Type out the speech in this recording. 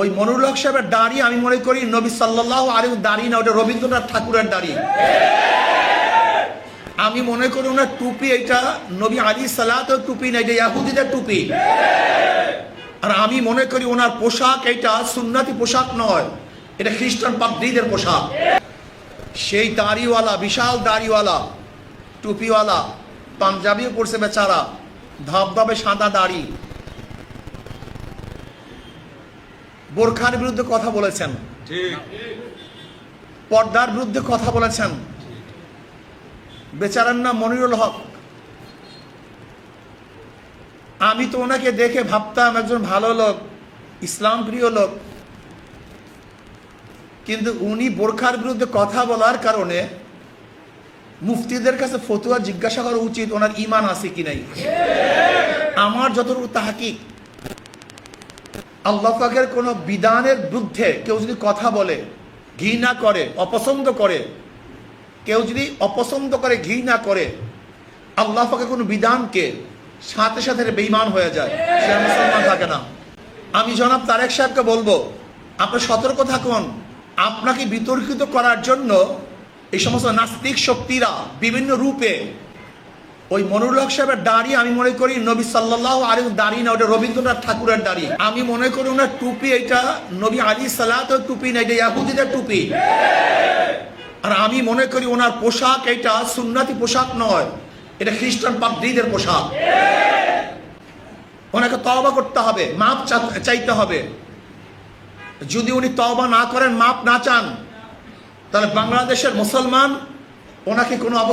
ওই মনিরুল হক সাহেবের দাড়ি আমি মনে করি নবী সাল্লাল্লাহু আলাইহি দাড়ি না, ওটা রবীন্দ্রনাথ ঠাকুরের দাড়ি। আমি মনে করি ওনার টুপি এটা নবী আলী সালাতের টুপি না, এটা ইহুদিদের টুপি। আর আমি মনে করি ওনার পোশাক এটা সুন্নতি পোশাক নয়, এটা খ্রিস্টান পাদ্রীদের পোশাক। সেই দাড়িওয়ালা, বিশাল দাড়িওয়ালা, টুপিওয়ালা, পাঞ্জাবিও পরছে বেচারা, ধবধবে সাদা দাড়ি, বোরখার বিরুদ্ধে কথা বলেছেন, পর্দার বিরুদ্ধে কথা বলেছেন। বেচারার নাম মনিরুল হক। আমি তো ওনাকে দেখে ভাবতাম একজন ভালো লোক, ইসলাম প্রিয় লোক, কিন্তু উনি বোরখার বিরুদ্ধে কথা বলার কারণে মুফতিদের কাছে ফতুয়া জিজ্ঞাসা করা উচিত ওনার ঈমান আছে কি নাই। আমার যতটুকু তাহকিক, আল্লাহ পাকের কোন বিধানের বিরুদ্ধে কেউ যদি কথা বলে, ঘৃণা করে, অপছন্দ করে, কেউ যদি অপছন্দ করে, ঘৃণা করে আল্লাহ পাকের কোন বিধানকে, সাথে সাথে বেঈমান হয়ে যায়, সে মুসলমান থাকে না। আমি জনাব তারেক সাহেবকে বলবো, আপনি সতর্ক থাকুন। আপনাকে বিতর্কিত করার জন্য এই সমস্ত নাস্তিক শক্তিরা বিভিন্ন রূপে, ওই মনিরুল হক সাহেবের দাড়ি আমি মনে করি নবী সাল্লাল্লাহু আলাইহি দাড়ি না, ওটা রবীন্দ্রনাথ ঠাকুরের দাড়ি। আমি মনে করি ওনার টুপি এটা নবী আলী সালাতের টুপি না, এটা ইহুদিদের টুপি। আর আমি মনে করি ওনার পোশাক এটা সুন্নতি পোশাক নয়, এটা খ্রিস্টান পাদ্রীদের পোশাক। ওনাকে তওবা করতে হবে, মাপ চাইতে হবে। যদি উনি তওবা না করেন, মাপ না চান, তাহলে বাংলাদেশের মুসলমান ওনাকে কোনো অবস্থা